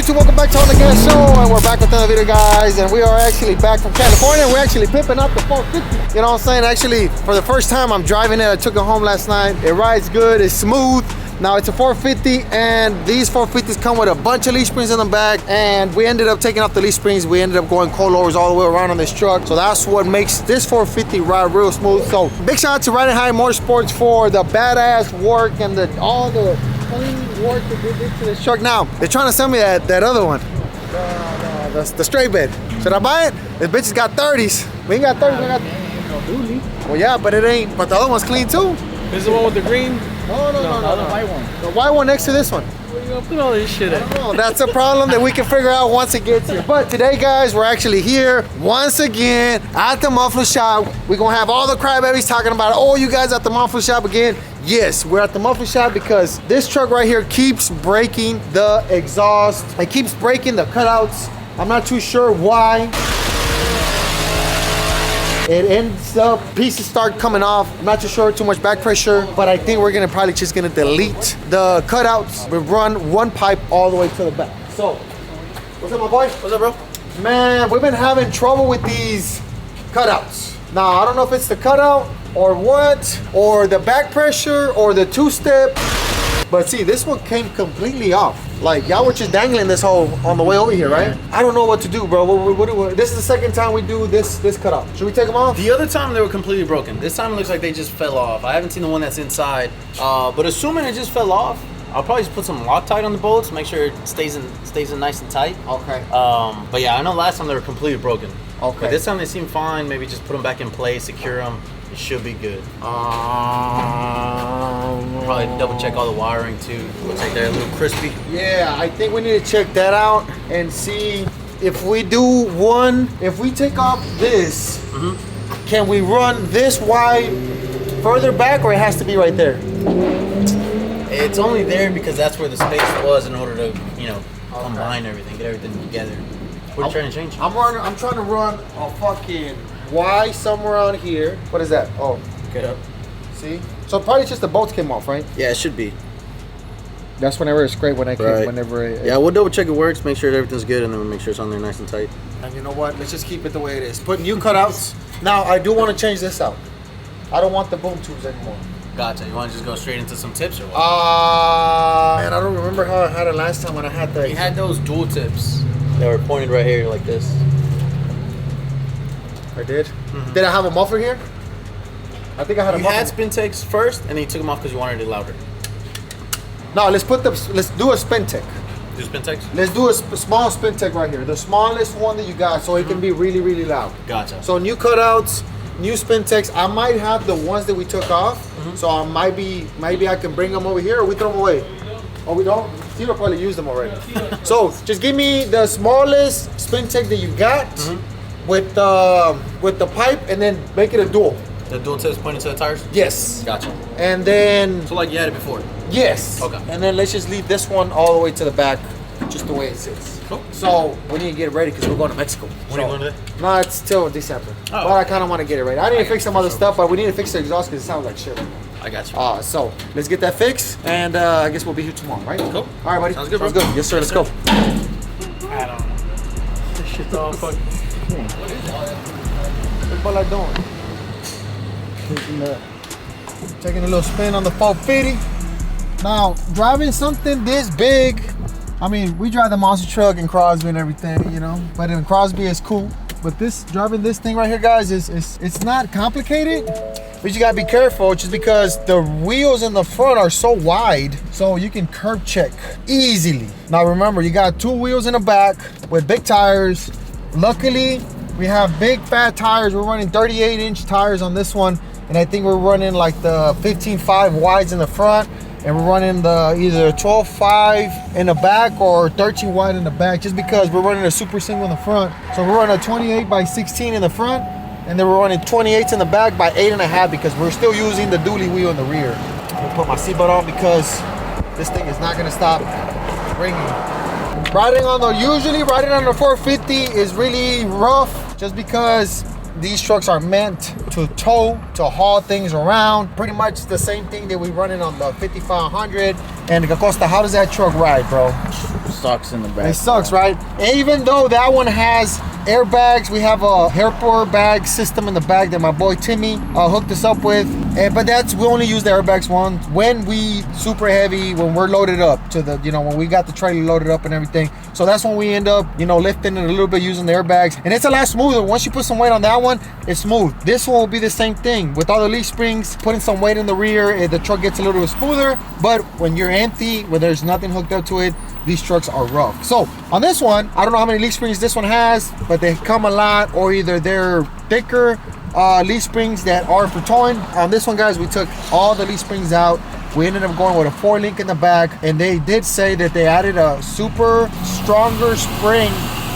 YouTube? Welcome back to ONDGAS show, and we're back with another video, guys. And we are actually back from California. We're actually pimping up the 450. You know what I'm saying? Actually, for the first time, I'm driving it. I took it home last night. It rides good. It's smooth. Now it's a 450, and these 450s come with a bunch of leaf springs in the back. And we ended up taking off the leaf springs. We ended up going coilovers all the way around on this truck. So that's what makes this 450 ride real smooth. So big shout out to Riding High Motorsports for the badass work and all the clean work that they did to this truck. Now they're trying to sell me that other one, the straight bed. Should I buy it? This bitch has got 30s. We ain't got 30s. We got no duty. Well, yeah, but it ain't. But the other one's clean too. This is the one with the green? No, the white one. The white one next to this one. Where you gonna put all this shit at? No, that's a problem that we can figure out once it gets here. But today, guys, we're actually here once again at the muffler shop. We're gonna have all the crybabies talking about, oh, you guys at the muffler shop again. Yes, we're at the muffler shop because this truck right here keeps breaking the exhaust. It keeps breaking the cutouts. I'm not too sure why. It ends up, pieces start coming off. I'm not too sure, too much back pressure, but I think we're probably just gonna delete the cutouts. We run one pipe all the way to the back. So, what's up, my boy? What's up, bro? Man, we've been having trouble with these cutouts. Now, I don't know if it's the cutout or what, or the back pressure or the two-step, but see, this one came completely off. Like, y'all were just dangling this hole on the way over here, right? I don't know what to do, bro. This is the second time we do this cutout. Should we take them off? The other time they were completely broken. This time it looks like they just fell off. I haven't seen the one that's inside, but assuming it just fell off, I'll probably just put some Loctite on the bolts, make sure it stays in nice and tight. Okay. But yeah, I know last time they were completely broken. Okay. But this time they seem fine. Maybe just put them back in place, secure them. It should be good. Probably double check all the wiring too. Looks like they're a little crispy. Yeah, I think we need to check that out and see if we do one. If we take off this, can we run this wide further back, or it has to be right there? It's only there because that's where the space was in order to, combine everything, get everything together. What are you trying to change? I'm trying to run a fucking Y somewhere around here. What is that? Oh, Get up. see? So probably just the bolts came off, right? Yeah, it should be. That's whenever it's great when I Right. yeah, we'll double check it works, make sure that everything's good, and then we'll make sure it's on there nice and tight. And you know what? Let's just keep it the way it is. Put new cutouts. Now I do want to change this out. I don't want the boom tubes anymore. Gotcha. You want to just go straight into some tips or what? Man, I don't remember how I had it last time when I had the. We had those dual tips that were pointed right here like this. I did. Did I have a muffler here? I think I had a You muffler. had spin takes first, and then you took them off because you wanted it louder. No, let's do a spin tech. Do spin takes? Let's do a small spin tech right here. The smallest one that you got, so it can be really, really loud. Gotcha. So new cutouts, new spin techs. I might have the ones that we took off. So I maybe I can bring them over here, or we throw them away. Oh, we don't? Tito probably used them already. So just give me the smallest spin tech that you got with the pipe, and then make it a dual. The dual tips pointed to the tires? Yes. Gotcha. And then So like you had it before? yes. Okay. And then let's just leave this one all the way to the back, just the way it sits. Cool. So we need to get it ready because we're going to Mexico. When are you going today? No, it's still December. Oh. But I kind of want to get it ready. I need to fix some other stuff, but we need to fix the exhaust because it sounds like shit. I got you. So let's get that fixed, and I guess we'll be here tomorrow, right? Cool. All right, buddy. Sounds good, bro. Sounds good. Yes, sir. Let's go. I don't know. This shit's all fucking... What's Bud Light doing? Taking a little spin on the 450. Now, driving something this big, I mean, we drive the monster truck in Crosby and everything, but in Crosby it's cool. But driving this thing right here, guys, it's not complicated, but you gotta be careful just because the wheels in the front are so wide, so you can curb check easily. Now remember, you got two wheels in the back with big tires. Luckily, we have big fat tires. We're running 38-inch tires on this one, and I think we're running like the 15.5 wides in the front, and we're running the either 12.5 in the back or 13 wide in the back, just because we're running a super single in the front. So we're running a 28 by 16 in the front, and then we're running 28s in the back by 8.5 because we're still using the dually wheel in the rear. I'm gonna put my seatbelt on because this thing is not gonna stop ringing. Usually riding on the 450 is really rough just because these trucks are meant to tow, to haul things around. Pretty much the same thing that we running on the 5500. And Acosta, how does that truck ride, bro? Sucks in the back. It sucks, right? And even though that one has airbags, we have a airport bag system in the back that my boy Timmy hooked us up with. But we only use the airbags once when we super heavy, when we're loaded up to the, when we got the trailer loaded up and everything. So that's when we end up, lifting it a little bit using the airbags. And it's a lot smoother. Once you put some weight on that one, it's smooth. This one will be the same thing. With all the leaf springs, putting some weight in the rear, the truck gets a little bit smoother. But when you're empty, when there's nothing hooked up to it, these trucks are rough. So on this one, I don't know how many leaf springs this one has, but they come a lot, or either they're thicker leaf springs that are for towing. On this one, guys, we took all the leaf springs out. We ended up going with a 4-link in the back, and they did say that they added a super stronger spring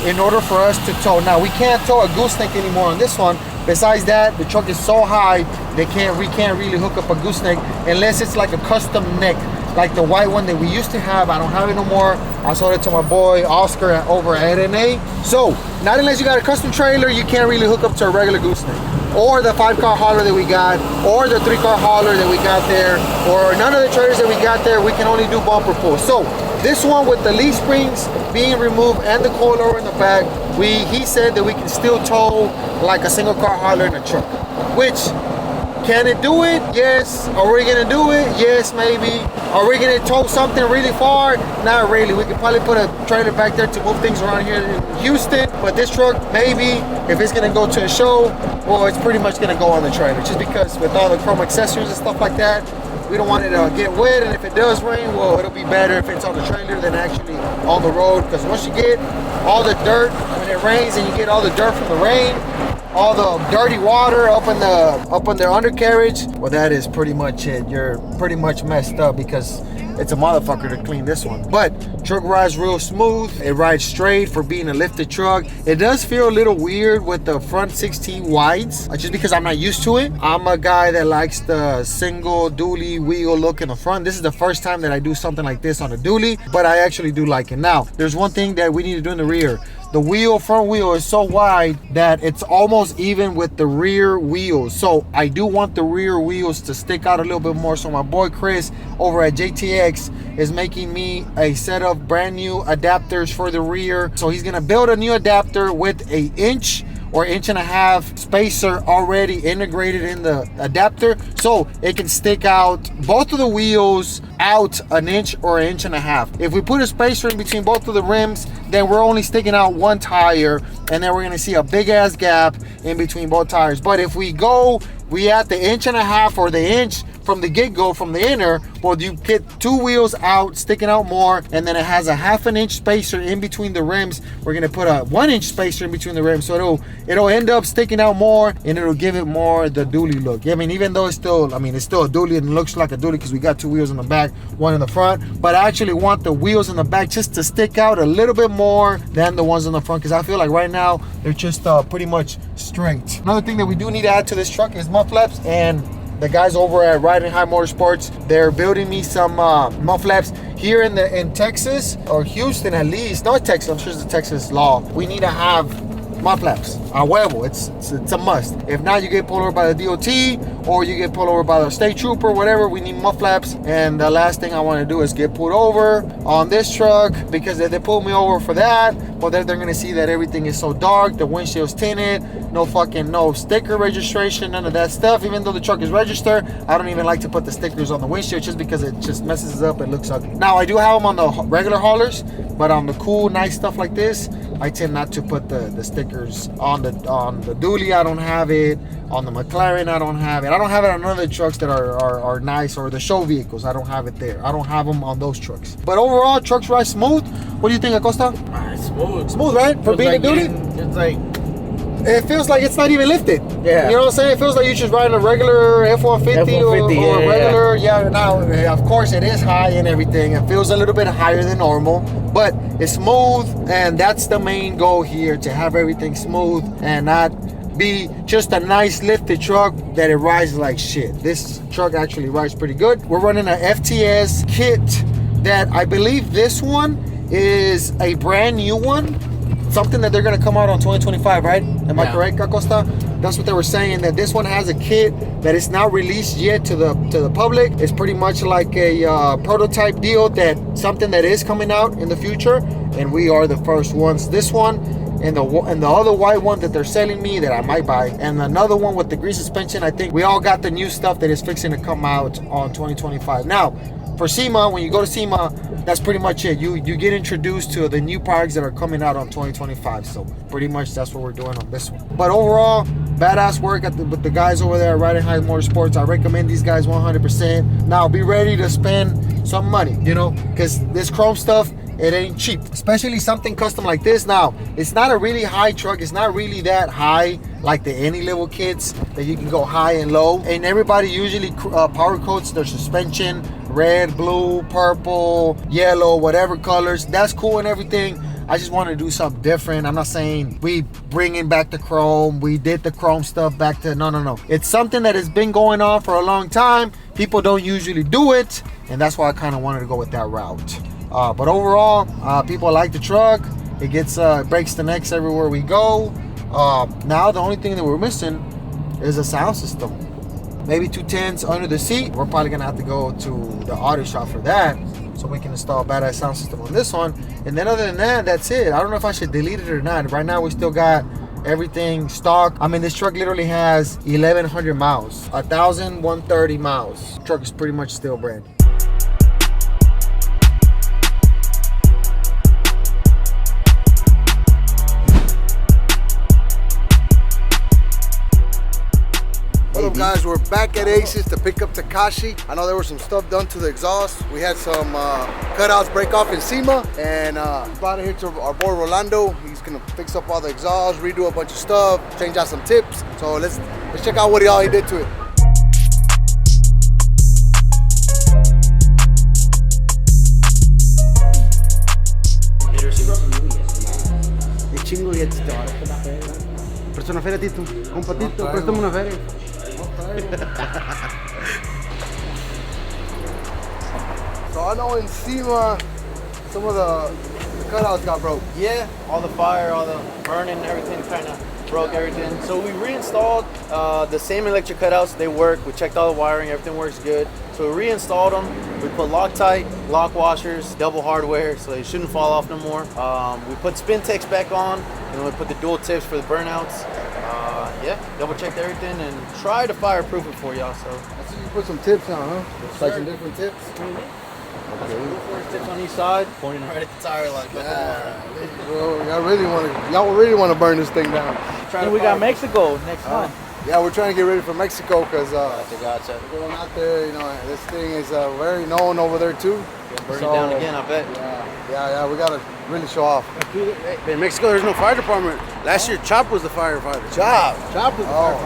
in order for us to tow. Now, we can't tow a gooseneck anymore on this one. Besides that, the truck is so high, we can't really hook up a gooseneck unless it's like a custom neck, like the white one that we used to have. I don't have it no more. I sold it to my boy Oscar over at NA. So, not unless you got a custom trailer, you can't really hook up to a regular gooseneck, or the 5-car hauler that we got, or the 3-car hauler that we got there, or none of the trailers that we got there. We can only do bumper pull. So this one with the leaf springs being removed and the coilover in the back, he said that we can still tow like a single car hauler in a truck. Which, can it do it? Yes. Are we gonna do it? Yes, maybe. Are we gonna tow something really far? Not really. We could probably put a trailer back there to move things around here in Houston. But this truck, maybe, if it's gonna go to a show, well, it's pretty much gonna go on the trailer. Just because with all the chrome accessories and stuff like that, we don't want it to get wet. And if it does rain, well, it'll be better if it's on the trailer than actually on the road. Because once you get all the dirt, when it rains and you get all the dirt from the rain, all the dirty water up in the undercarriage, well, that is pretty much it. You're pretty much messed up, because it's a motherfucker to clean this one. But truck rides real smooth. It rides straight for being a lifted truck. It does feel a little weird with the front 16 wides, just because I'm not used to it. I'm a guy that likes the single dually wheel look in the front. This is the first time that I do something like this on a dually, but I actually do like it. Now, there's one thing that we need to do in the rear. The front wheel is so wide that it's almost even with the rear wheels. So I do want the rear wheels to stick out a little bit more. So my boy Chris over at JTX is making me a set of brand new adapters for the rear. So he's gonna build a new adapter with an 1 or 1.5 inch spacer already integrated in the adapter, so it can stick out both of the wheels out 1 inch or 1.5 inches. If we put a spacer in between both of the rims, then we're only sticking out one tire, and then we're gonna see a big ass gap in between both tires. But if we add the 1.5 inch or the inch from the get-go, from the inner, well, you get 2 wheels out, sticking out more, and then it has a 1/2 inch spacer in between the rims. We're gonna put a 1 inch spacer in between the rims, so it'll end up sticking out more, and it'll give it more the dually look. I mean, even though it's still a dually, and it looks like a dually because we got 2 wheels in the back, 1 in the front, but I actually want the wheels in the back just to stick out a little bit more than the ones in the front, because I feel like right now they're just pretty much straight. Another thing that we do need to add to this truck is mud flaps, and the guys over at Riding High Motorsports, they're building me some mud flaps here in Texas, or Houston at least. No, Texas. I'm sure it's a Texas law. We need to have mud flaps. A huevo. It's a must. If not, you get pulled over by the DOT, or you get pulled over by the state trooper, whatever. We need mud flaps. And the last thing I want to do is get pulled over on this truck, because if they pull me over for that, well, then they're gonna see that everything is so dark, the windshield's tinted, no sticker registration, none of that stuff. Even though the truck is registered, I don't even like to put the stickers on the windshield, just because it just messes it up. It looks ugly. Now, I do have them on the regular haulers, but on the cool, nice stuff like this, I tend not to put the stickers on the dually. I don't have it on the McLaren. I don't have it. I don't have it on none of the trucks that are nice, or the show vehicles. I don't have it there. I don't have them on those trucks. But overall, trucks ride smooth. What do you think, Acosta? Smooth, right? For being a dually, it's like, it feels like it's not even lifted. Yeah. You know what I'm saying? It feels like you're just riding a regular F-150 or a regular. Yeah. Now, of course, it is high and everything. It feels a little bit higher than normal, but it's smooth, and that's the main goal here, to have everything smooth and not be just a nice lifted truck that it rides like shit. This truck actually rides pretty good. We're running an FTS kit that I believe this one is a brand new one. Something that they're gonna come out on 2025, right? Am I correct, Acosta? That's what they were saying, that this one has a kit that is not released yet to the public. It's pretty much like a prototype deal, that something that is coming out in the future, and we are the first ones. This one and the other white one that they're selling me that I might buy, and another one with the grease suspension. I think we all got the new stuff that is fixing to come out on 2025. Now, for SEMA, when you go to SEMA, that's pretty much it. You get introduced to the new products that are coming out on 2025. So pretty much that's what we're doing on this one. But overall, badass work with the guys over there at Riding High Motorsports. I recommend these guys 100%. Now be ready to spend some money, you know, because this chrome stuff, it ain't cheap, especially something custom like this. Now, it's not a really high truck. It's not really that high like the any level kits that you can go high and low. And everybody usually power coats their suspension red, blue, purple, yellow, whatever colors. That's cool and everything. I just want to do something different. I'm not saying we bringing back the chrome. We did the chrome stuff back to, no. It's something that has been going on for a long time. People don't usually do it, and that's why I kind of wanted to go with that route. But overall, people like the truck. It gets breaks the necks everywhere we go. Now the only thing that we're missing is a sound system. Maybe 210s under the seat. We're probably gonna have to go to the audio shop for that, so we can install a badass sound system on this one. And then other than that, that's it. I don't know if I should delete it or not. Right now we still got everything stock. I mean, this truck literally has 1,100 miles, 1,130 miles. The truck is pretty much still brand new. What up, guys? We're back at Aces to pick up Tekashi. I know there was some stuff done to the exhaust. We had some cutouts break off in SEMA, and brought it here to our boy Rolando. He's gonna fix up all the exhaust, redo a bunch of stuff, change out some tips. So let's check out what he did to it. De chingo y te va a dar una feria. Presta una feria, Tito. Compatito, préstame una feria. So I know in SEMA, some of the cutouts got broke. Yeah, all the fire, all the burning, everything kind of broke everything. So we reinstalled the same electric cutouts. They work. We checked all the wiring. Everything works good. So we reinstalled them. We put Loctite, lock washers, double hardware, so they shouldn't fall off no more. We put spin techs back on, and we put the dual tips for the burnouts. Yeah, double checked everything and try to fireproof it for y'all. So I see you put some tips on, huh? Yes, Like sir. some different tips. Okay. Tips on each side, pointing right at the tire like that. Bro, y'all really want to burn this thing down. And we got Mexico next month. Yeah, we're trying to get ready for Mexico because Gotcha. going out there, you know, this thing is very known over there too. Burn it down again, I bet. Yeah, we gotta really show off. In Mexico, there's no fire department. Last year, Chop was the firefighter. Chop was the Oh.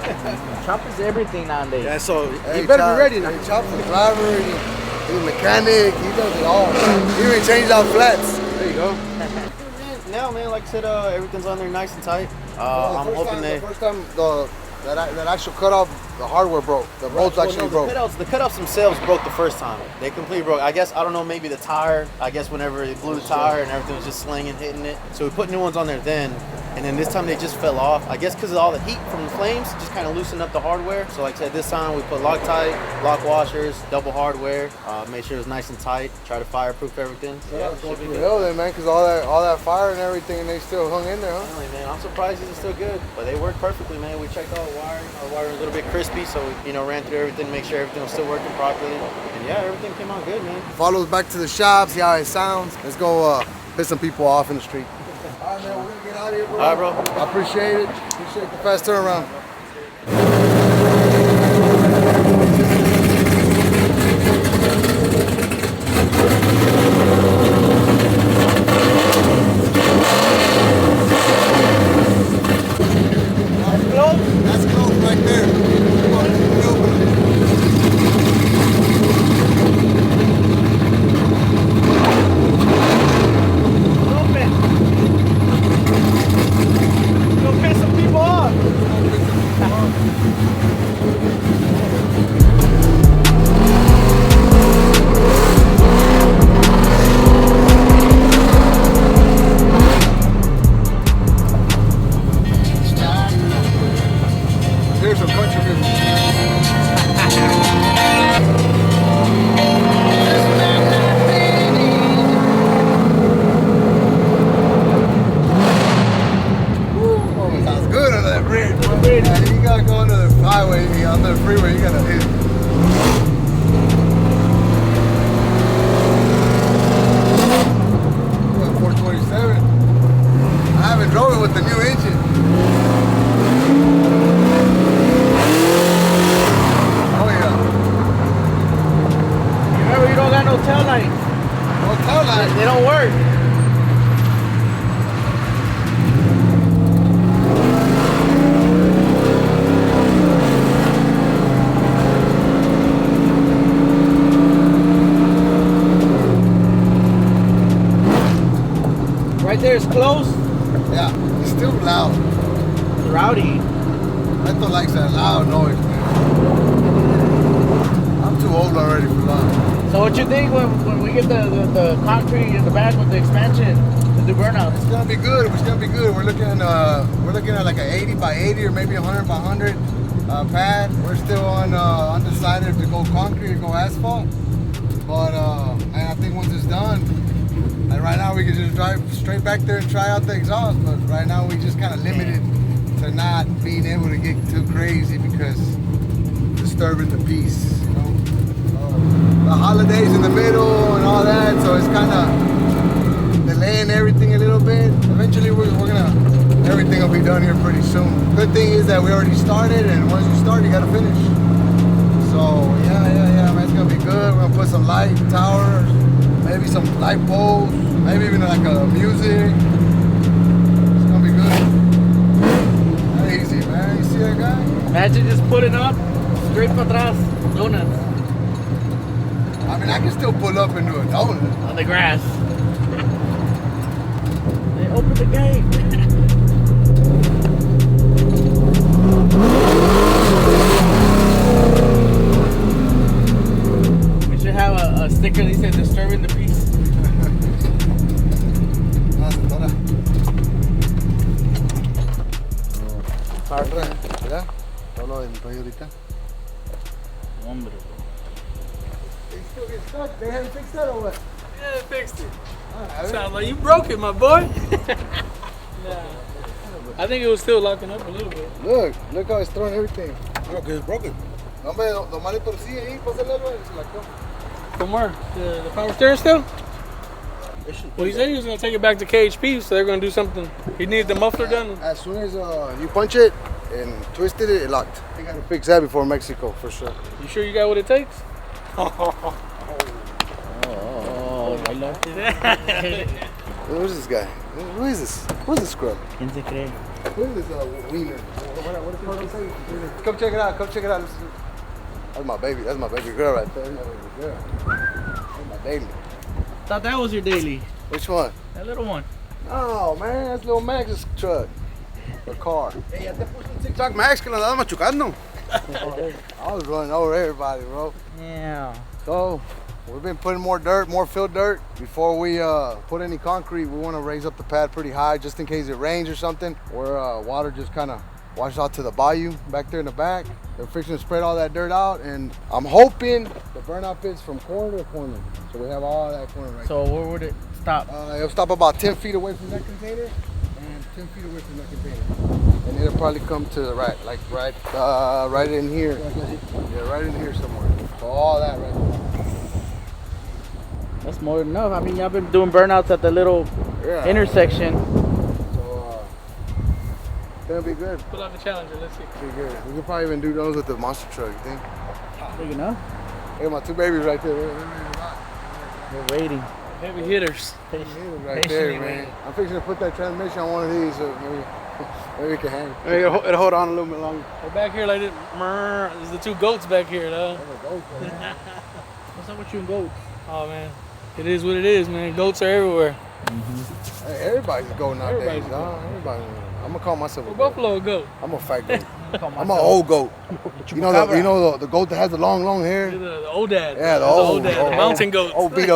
firefighter. Chop is everything nowadays. Yeah, so Hey, you better Chop, be ready now. Hey, Chop's a driver, he's a mechanic, he does it all. He even changed out flats. There you go. Now, man, like I said, everything's on there nice and tight. I'm hoping the first time that actual cutoff, the hardware broke. The bolts actually broke. The cutouts themselves broke the first time. They completely broke. I guess, I don't know, maybe the tire. I guess whenever they blew the tire and everything was just slinging, hitting it. So we put new ones on there then. And then this time they just fell off. I guess because of all the heat from the flames, just kind of loosened up the hardware. So like I said, this time we put Loctite, lock washers, double hardware, made sure it was nice and tight, try to fireproof everything. So, yeah, Go should be through good. hell then, man, because all that fire and everything, and they still hung in there, huh? Finally, man, I'm surprised these are still good, but they work perfectly, man. We checked all the wiring. Our wiring was a little bit crispy, so we, ran through everything, make sure everything was still working properly. And yeah, everything came out good, man. Follow us back to the shop, see how it sounds. Let's go piss some people off in the street. All right, man, we're gonna get out of here, bro. All right, bro. I appreciate it. Appreciate the fast turnaround. That's close right there. Come on, let's open it. Go piss some people off. they don't work. Right there is close. Yeah, it's still loud. It's rowdy. Beto likes that loud noise, man. I'm too old already for loud. So what you think when we get the concrete in the back with the expansion, the burnouts? It's gonna be good. It's gonna be good. We're looking at like an 80 by 80 or maybe 100 by 100 pad. We're still undecided if to go concrete or go asphalt. But and I think once it's done, and right now we can just drive straight back there and try out the exhaust. But right now we just kind of limited to not being able to get too crazy because disturbing the peace, you know. The holidays in the middle and all that, so it's kind of delaying everything a little bit. Eventually everything will be done here pretty soon. Good thing is that we already started, and once you start, you gotta finish. So yeah, man, it's gonna be good. We're gonna put some light towers, maybe some light poles, maybe even like a music. It's gonna be good. Not easy, man. You see that guy? Imagine just putting up straight para atrás, donuts I mean, I can still pull up into a donut. on the grass. They opened the gate. We should have a sticker that says disturbing the peace. ¿Ya? Todo lo del rollo ahorita. Hombre. They still get stuck. They haven't fixed that or what? Yeah, they fixed it. Sounds like you broke it, my boy. I think it was still locking up a little bit. Look how it's throwing everything. Look, it's broken. No, hombre, nomás le torcí ahí, pásale algo y se la quedó. From where? The power steering still? Well, he said he was going to take it back to KHP, so they're going to do something. He needed the muffler done. As soon as you punch it and twisted it, it locked. They gotta fix that before Mexico, for sure. You sure you got what it takes? Oh, I love it. Who's this guy? Who is this? Who's this scrub? ¿Quién se cree? Who is this wiener? What is it say? Come check it out. Come check it out. That's my baby. That's my baby girl right there. That's my baby girl. That's my baby. Thought that was your daily. Which one? That little one. Oh man, that's little Max's truck. Or car. Hey, ya te puse un TikTok Max que lo andaba machucando. I was running over everybody, bro. Yeah. So, we've been putting more dirt, more fill dirt. Before we put any concrete, we want to raise up the pad pretty high just in case it rains or something, where water just kind of washes out to the bayou back there in the back. They're fixing to spread all that dirt out, and I'm hoping the burnout fits from corner to corner. So we have all that corner right So where would it stop? It'll stop about 10 feet away from that container and 10 feet away from that container. And it'll probably come to the right, like right in here. Yeah, right in here somewhere. So all that right there. That's more than enough. I mean, y'all been doing burnouts at the little intersection. So it's gonna be good. Pull out the Challenger, let's see. Be good. We could probably even do those with the monster truck, you think? Big enough. Hey, my two babies right there. We're waiting. Heavy hitters. Right there, man. I'm fixing to put that transmission on one of these, so maybe it can hang. Maybe it'll hold on a little bit longer. We're back here like this. There's the two goats back here, though. What's up with you and goats? Oh, man. It is what it is, man. Goats are everywhere. Hey, everybody's a goat nowadays, Everybody's a dog. Everybody. I'm gonna call myself a We're goat. buffalo goat. I'm a fat goat. I'm an old goat. You know the goat that has the long hair? The old dad. Yeah, the That's old dad. The mountain goats. Old beat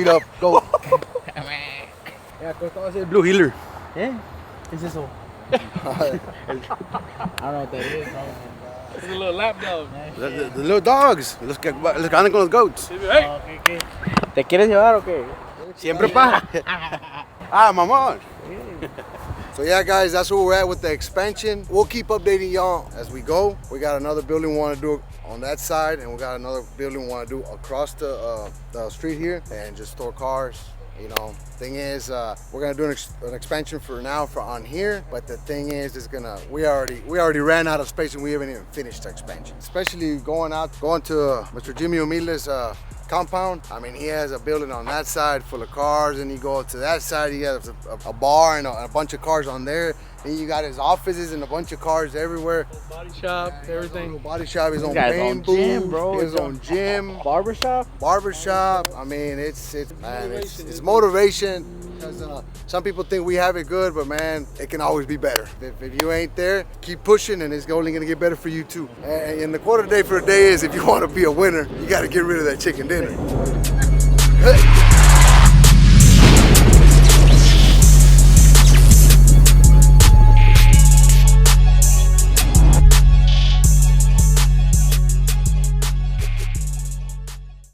up goat. Yeah, costaba ser Blue Healer. ¿Eh? ¿Qué es eso? I don't know what that is. It's a little lap dog. The little dogs. Los que andan con los goats. Hey, Okay. ¿Te quieres llevar o qué? Siempre pa. Ah, mamón. So yeah, guys, that's where we're at with the expansion. We'll keep updating y'all as we go. We got another building we want to do on that side, and we got another building we want to do across the street here, and just store cars. You know, thing is, we're gonna do an expansion for now for on here. But the thing is, we already ran out of space, and we haven't even finished the expansion. Especially going to Mr. Jimmy Humilde's compound. I mean, he has a building on that side full of cars, and you go to that side, he has a bar and a bunch of cars on there. And you got his offices and a bunch of cars everywhere. Body shop, everything. Little body shop, his own got his paint own booth, gym, bro. his own gym, Barbershop. I mean, it's motivation. Because some people think we have it good, but man, it can always be better. If you ain't there, keep pushing, and it's only gonna get better for you too. And the quote of the day for the day is, if you want to be a winner, you got to get rid of that chicken dinner. Hey.